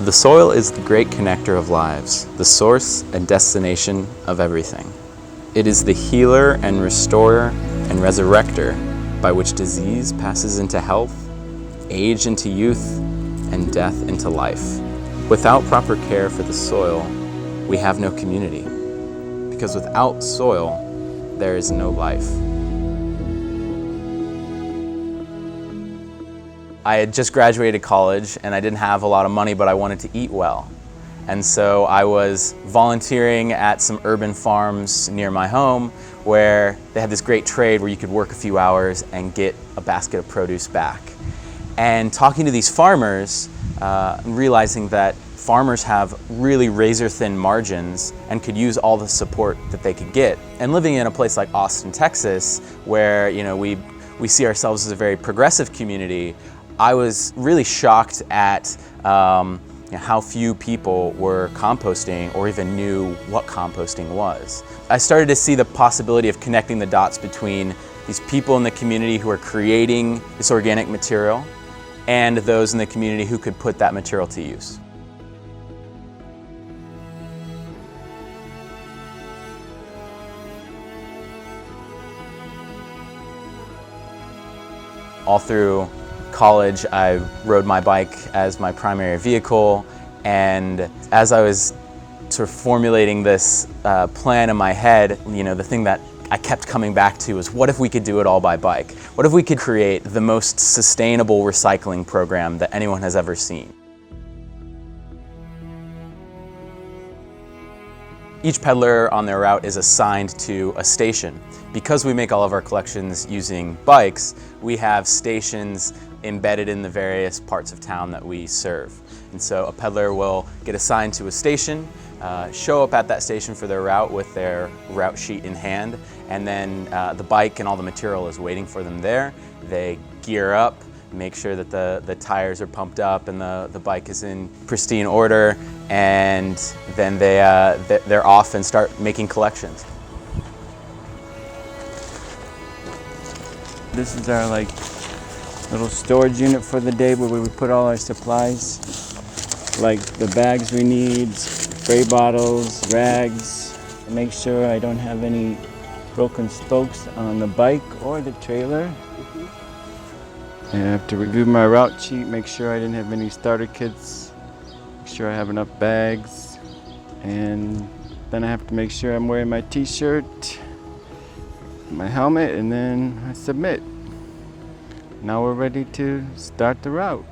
The soil is the great connector of lives, the source and destination of everything. It is the healer and restorer and resurrector by which disease passes into health, age into youth, and death into life. Without proper care for the soil, we have no community, because without soil, there is no life. I had just graduated college and I didn't have a lot of money, but I wanted to eat well. And so I was volunteering at some urban farms near my home where they had this great trade where you could work a few hours and get a basket of produce back. And talking to these farmers, realizing that farmers have really razor-thin margins and could use all the support that they could get. And living in a place like Austin, Texas, where we see ourselves as a very progressive community, I was really shocked at how few people were composting or even knew what composting was. I started to see the possibility of connecting the dots between these people in the community who are creating this organic material and those in the community who could put that material to use. All through college, I rode my bike as my primary vehicle, and as I was sort of formulating this plan in my head, the thing that I kept coming back to was, what if we could do it all by bike? What if we could create the most sustainable recycling program that anyone has ever seen? Each peddler on their route is assigned to a station. Because we make all of our collections using bikes, we have stations embedded in the various parts of town that we serve. And so a peddler will get assigned to a station, show up at that station for their route with their route sheet in hand, and then the bike and all the material is waiting for them there. They gear up, make sure that the tires are pumped up and the bike is in pristine order, and then they're off and start making collections. This is our little storage unit for the day where we put all our supplies, like the bags we need, spray bottles, rags. Make sure I don't have any broken spokes on the bike or the trailer. And I have to review my route sheet, make sure I didn't have any starter kits, make sure I have enough bags, and then I have to make sure I'm wearing my t-shirt, my helmet, and then I submit. Now we're ready to start the route.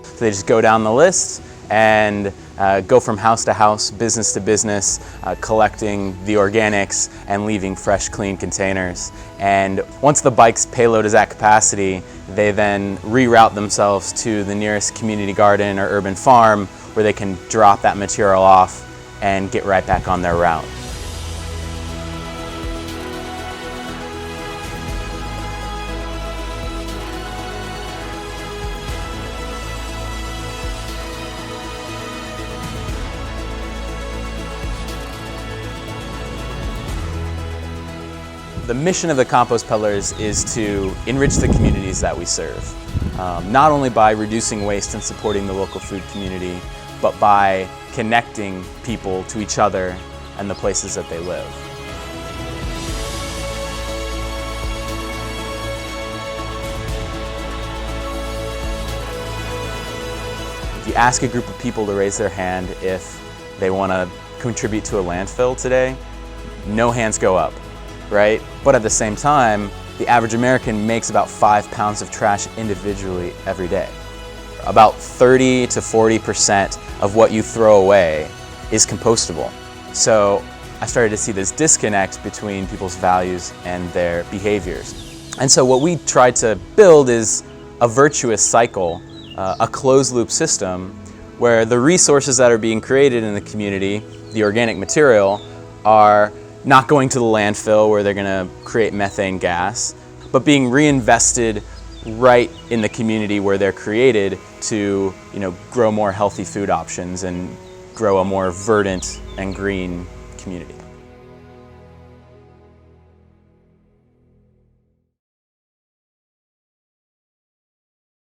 So they just go down the list and go from house to house, business to business, collecting the organics and leaving fresh, clean containers. And once the bike's payload is at capacity, they then reroute themselves to the nearest community garden or urban farm where they can drop that material off and get right back on their route. The mission of the Compost Peddlers is to enrich the communities that we serve, not only by reducing waste and supporting the local food community, but by connecting people to each other and the places that they live. If you ask a group of people to raise their hand if they want to contribute to a landfill today, no hands go up. Right? But at the same time, the average American makes about 5 pounds of trash individually every day. About 30 to 40% of what you throw away is compostable. So I started to see this disconnect between people's values and their behaviors. And so what we tried to build is a virtuous cycle, a closed loop system where the resources that are being created in the community, the organic material, are not going to the landfill where they're going to create methane gas, but being reinvested right in the community where they're created to, grow more healthy food options and grow a more verdant and green community.